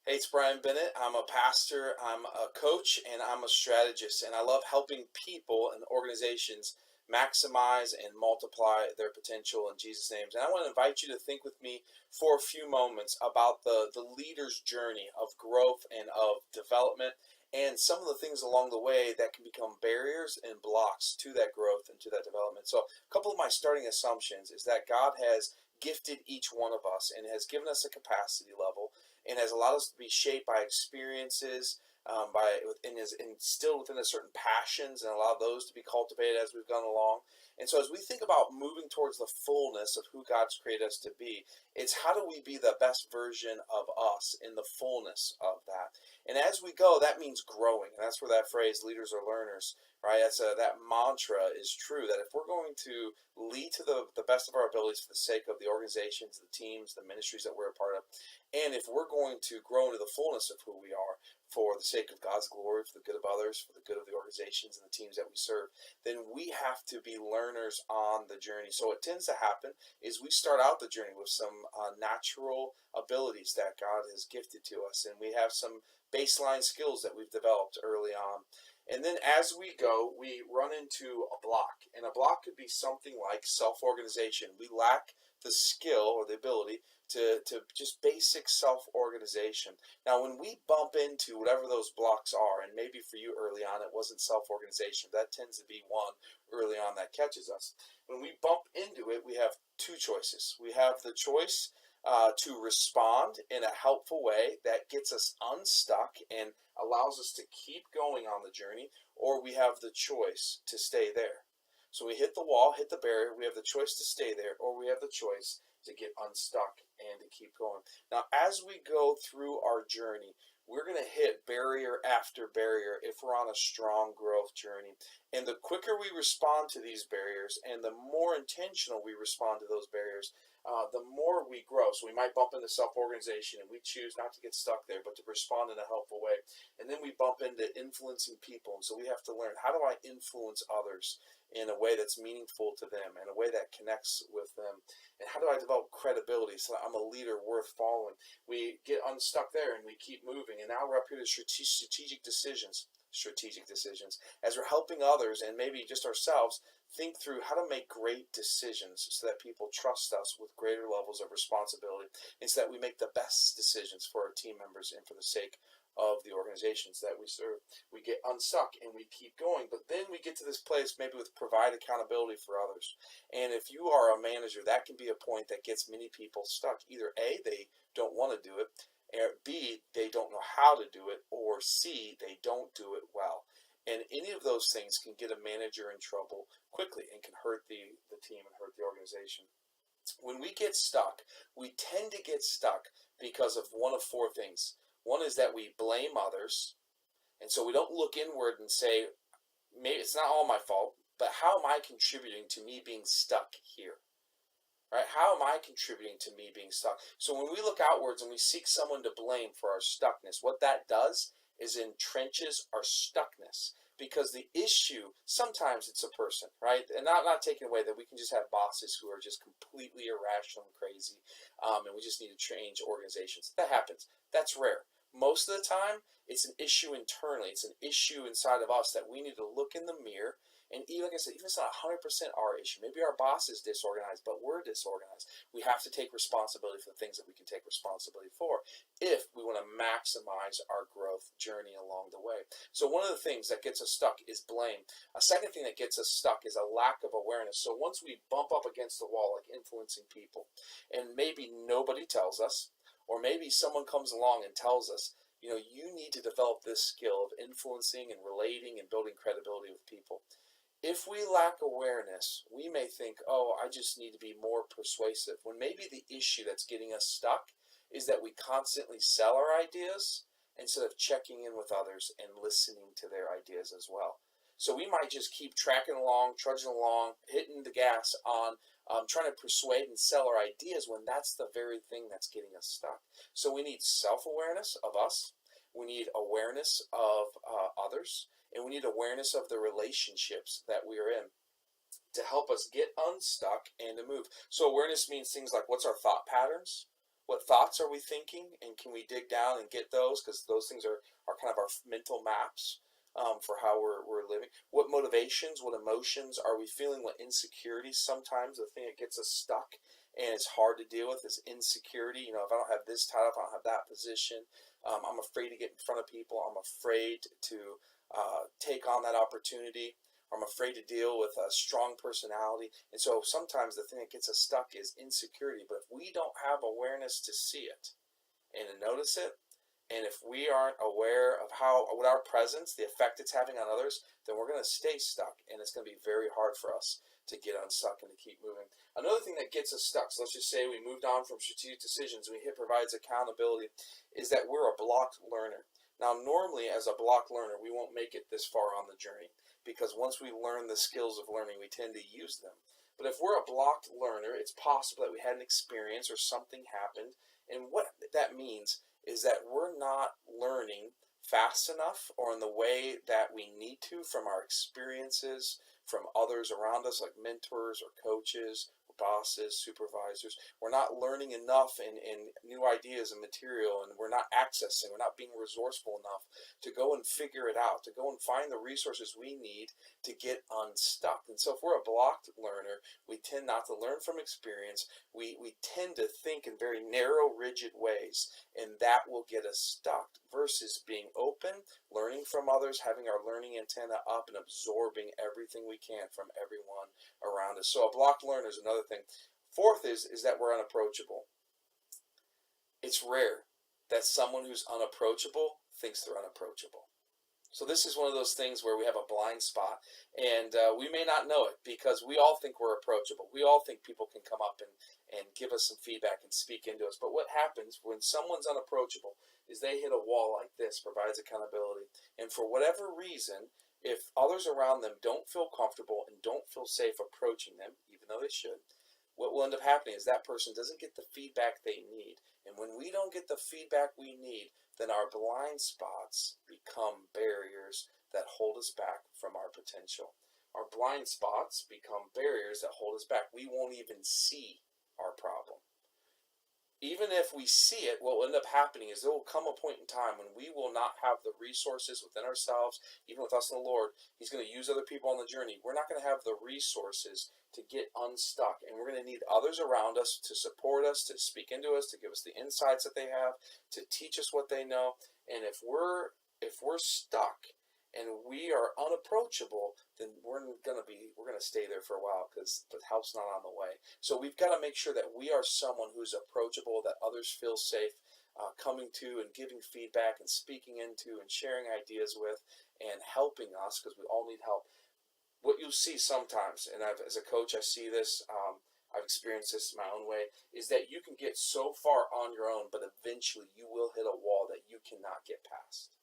Hey, it's Brian Bennett. I'm a pastor, I'm a coach, and I'm a strategist. And I love helping people and organizations maximize and multiply their potential in Jesus' names. And I want to invite you to think with me for a few moments about the leader's journey of growth and of development and some of the things along the way that can become barriers and blocks to that growth and to that development. So, a couple of my starting assumptions is that God has gifted each one of us and has given us a capacity level and has allowed us to be shaped by experiences, and is instilled within us certain passions and allow those to be cultivated as we've gone along. And so, as we think about moving towards the fullness of who God's created us to be, it's how do we be the best version of us in the fullness of that. And as we go, that means growing. And that's where that phrase "leaders are learners," right? That mantra is true. That if we're going to lead to the best of our abilities for the sake of the organizations, the teams, the ministries that we're a part of, and if we're going to grow into the fullness of who we are for the sake of God's glory, for the good of others, for the good of the organizations and the teams that we serve, then we have to be learners on the journey. So what tends to happen is we start out the journey with some natural abilities that God has gifted to us, and we have some baseline skills that we've developed early on. And then as we go, we run into a block. And a block could be something like self-organization. We lack the skill or the ability to just basic self-organization. Now, when we bump into whatever those blocks are, and maybe for you early on it wasn't self-organization, that tends to be one early on that catches us. When we bump into it, we have two choices. We have the choice to respond in a helpful way that gets us unstuck and allows us to keep going on the journey, or we have the choice to stay there. So we hit the wall, hit the barrier, we have the choice to stay there, or we have the choice to get unstuck and to keep going. Now, as we go through our journey, we're going to hit barrier after barrier if we're on a strong growth journey. And the quicker we respond to these barriers and the more intentional we respond to those barriers, the more we grow. So we might bump into self-organization and we choose not to get stuck there, but to respond in a helpful way. And then we bump into influencing people. And so we have to learn, how do I influence others in a way that's meaningful to them, in a way that connects with them? And how do I develop credibility so that I'm a leader worth following? We get unstuck there and we keep moving. And now we're up here to strategic decisions. As we're helping others and maybe just ourselves think through how to make great decisions so that people trust us with greater levels of responsibility, and so that we make the best decisions for our team members and for the sake of the organizations that we serve. We get unstuck and we keep going, but then we get to this place maybe with provide accountability for others. And if you are a manager, that can be a point that gets many people stuck. Either A, they don't want to do it, or B, they don't know how to do it, or C, they don't do it well. And any of those things can get a manager in trouble quickly and can hurt the team and hurt the organization. When we get stuck, we tend to get stuck because of one of four things. One is that we blame others, and so we don't look inward and say, maybe it's not all my fault, but how am I contributing to me being stuck here? Right? How am I contributing to me being stuck? So when we look outwards and we seek someone to blame for our stuckness, what that does is entrenches our stuckness. Because the issue, sometimes it's a person, right? And not taking away that we can just have bosses who are just completely irrational and crazy, and we just need to change organizations. That happens. That's rare. Most of the time, it's an issue internally. It's an issue inside of us that we need to look in the mirror. And even, like I said, even if it's not 100% our issue, maybe our boss is disorganized, but we're disorganized. We have to take responsibility for the things that we can take responsibility for if we want to maximize our growth journey along the way. So one of the things that gets us stuck is blame. A second thing that gets us stuck is a lack of awareness. So once we bump up against the wall, like influencing people, and maybe nobody tells us, or maybe someone comes along and tells us, you need to develop this skill of influencing and relating and building credibility with people. If we lack awareness, we may think, oh, I just need to be more persuasive, when maybe the issue that's getting us stuck is that we constantly sell our ideas instead of checking in with others and listening to their ideas as well. So we might just keep tracking along, trudging along, hitting the gas on trying to persuade and sell our ideas when that's the very thing that's getting us stuck. So we need self-awareness of us. We need awareness of others. And we need awareness of the relationships that we are in to help us get unstuck and to move. So awareness means things like, what's our thought patterns? What thoughts are we thinking, and can we dig down and get those? Because those things are kind of our mental maps for how we're living. What motivations, what emotions are we feeling? What insecurities? Sometimes the thing that gets us stuck and it's hard to deal with is insecurity. You know, if I don't have this title, if I don't have that position, I'm afraid to get in front of people. I'm afraid to take on that opportunity. I'm afraid to deal with a strong personality. And so sometimes the thing that gets us stuck is insecurity. But if we don't have awareness to see it and to notice it, and if we aren't aware of what our presence, the effect it's having on others, then we're going to stay stuck. And it's going to be very hard for us to get unstuck and to keep moving. Another thing that gets us stuck, so let's just say we moved on from strategic decisions, we hit provides accountability, is that we're a blocked learner. Now, normally as a blocked learner, we won't make it this far on the journey, because once we learn the skills of learning, we tend to use them. But if we're a blocked learner, it's possible that we had an experience or something happened. And what that means is that we're not learning fast enough or in the way that we need to from our experiences, from others around us, like mentors or coaches, bosses, supervisors. We're not learning enough in new ideas and material, and we're not accessing, we're not being resourceful enough to go and figure it out, to go and find the resources we need to get unstuck. And so if we're a blocked learner, we tend not to learn from experience. We tend to think in very narrow, rigid ways, and that will get us stuck versus being open, learning from others, having our learning antenna up and absorbing everything we can from everyone around us. So a blocked learner is another thing. Fourth is that we're unapproachable. It's rare that someone who's unapproachable thinks they're unapproachable. So this is one of those things where we have a blind spot, and we may not know it because we all think we're approachable. We all think people can come up and give us some feedback and speak into us. But what happens when someone's unapproachable is they hit a wall like this, provides accountability. And for whatever reason, if others around them don't feel comfortable and don't feel safe approaching them, even though they should, what will end up happening is that person doesn't get the feedback they need. And when we don't get the feedback we need, then our blind spots become barriers that hold us back from our potential. Our blind spots become barriers that hold us back. We won't even see our problem. Even if we see it, what will end up happening is there will come a point in time when we will not have the resources within ourselves, even with us and the Lord. He's going to use other people on the journey. We're not going to have the resources to get unstuck, and we're going to need others around us to support us, to speak into us, to give us the insights that they have, to teach us what they know. And if we're stuck and we are unapproachable, then we're going to stay there for a while because the help's not on the way. So we've got to make sure that we are someone who's approachable, that others feel safe coming to and giving feedback and speaking into and sharing ideas with and helping us, because we all need help. What you'll see sometimes, and as a coach I see this, I've experienced this in my own way, is that you can get so far on your own, but eventually you will hit a wall that you cannot get past.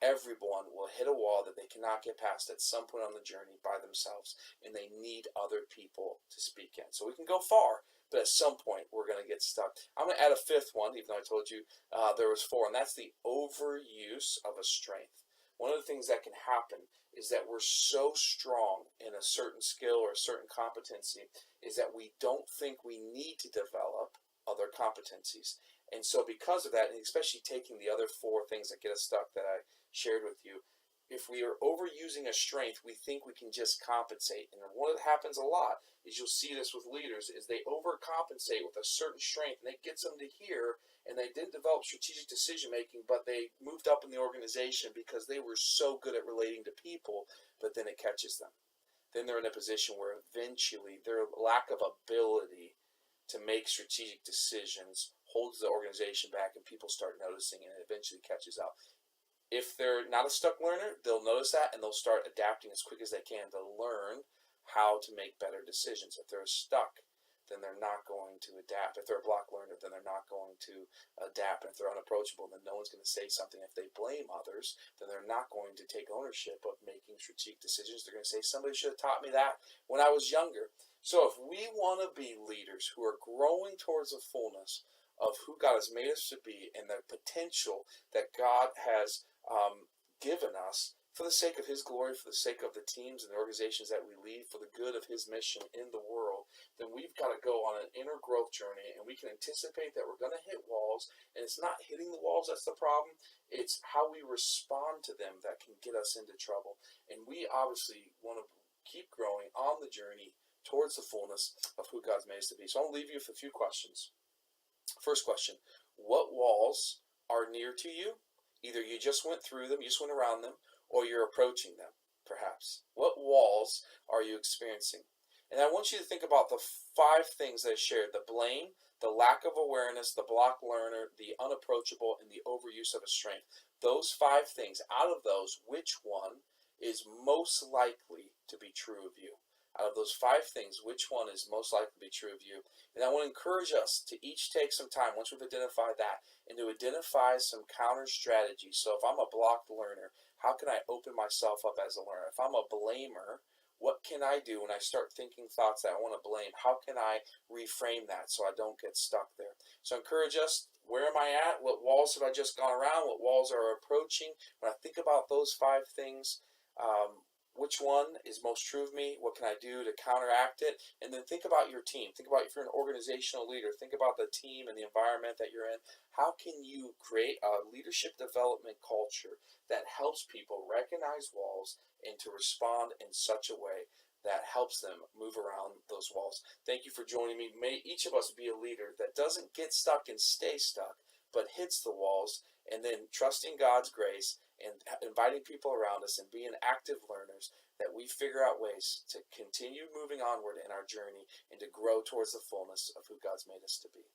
Everyone will hit a wall that they cannot get past at some point on the journey by themselves, and they need other people to speak in. So we can go far, but at some point we're going to get stuck. I'm going to add a fifth one, even though I told you there was four, and that's the overuse of a strength. One of the things that can happen is that we're so strong in a certain skill or a certain competency is that we don't think we need to develop other competencies. And so because of that, and especially taking the other four things that get us stuck that I shared with you, if we are overusing a strength, we think we can just compensate. And what happens a lot is, you'll see this with leaders, is they overcompensate with a certain strength, and it gets them to here, and they didn't develop strategic decision making, but they moved up in the organization because they were so good at relating to people, but then it catches them. Then they're in a position where eventually their lack of ability to make strategic decisions holds the organization back, and people start noticing, and it eventually catches up. If they're not a stuck learner, they'll notice that, and they'll start adapting as quick as they can to learn how to make better decisions. If they're stuck, then they're not going to adapt. If they're a block learner, then they're not going to adapt. And if they're unapproachable, then no one's going to say something. If they blame others, then they're not going to take ownership of making strategic decisions. They're going to say, somebody should have taught me that when I was younger. So if we want to be leaders who are growing towards the fullness of who God has made us to be and the potential that God has given us for the sake of His glory, for the sake of the teams and the organizations that we lead, for the good of His mission in the world, then we've got to go on an inner growth journey, and we can anticipate that we're going to hit walls, and it's not hitting the walls that's the problem. It's how we respond to them that can get us into trouble. And we obviously want to keep growing on the journey towards the fullness of who God's made us to be. So I'll leave you with a few questions. First question, what walls are near to you? Either you just went through them, you just went around them, or you're approaching them, perhaps. What walls are you experiencing? And I want you to think about the 5 things that I shared: the blame, the lack of awareness, the block learner, the unapproachable, and the overuse of a strength. Those 5 things, out of those, which one is most likely to be true of you? Out of those 5 things, which one is most likely to be true of you? And I want to encourage us to each take some time, once we've identified that, and to identify some counter strategies. So if I'm a blocked learner, how can I open myself up as a learner? If I'm a blamer, what can I do when I start thinking thoughts that I want to blame? How can I reframe that so I don't get stuck there? So I encourage us, where am I at? What walls have I just gone around? What walls are approaching? When I think about those 5 things, which one is most true of me? What can I do to counteract it? And then think about your team. Think about if you're an organizational leader. Think about the team and the environment that you're in. How can you create a leadership development culture that helps people recognize walls and to respond in such a way that helps them move around those walls? Thank you for joining me. May each of us be a leader that doesn't get stuck and stay stuck, but hits the walls, and then trusting God's grace and inviting people around us and being active learners, that we figure out ways to continue moving onward in our journey and to grow towards the fullness of who God's made us to be.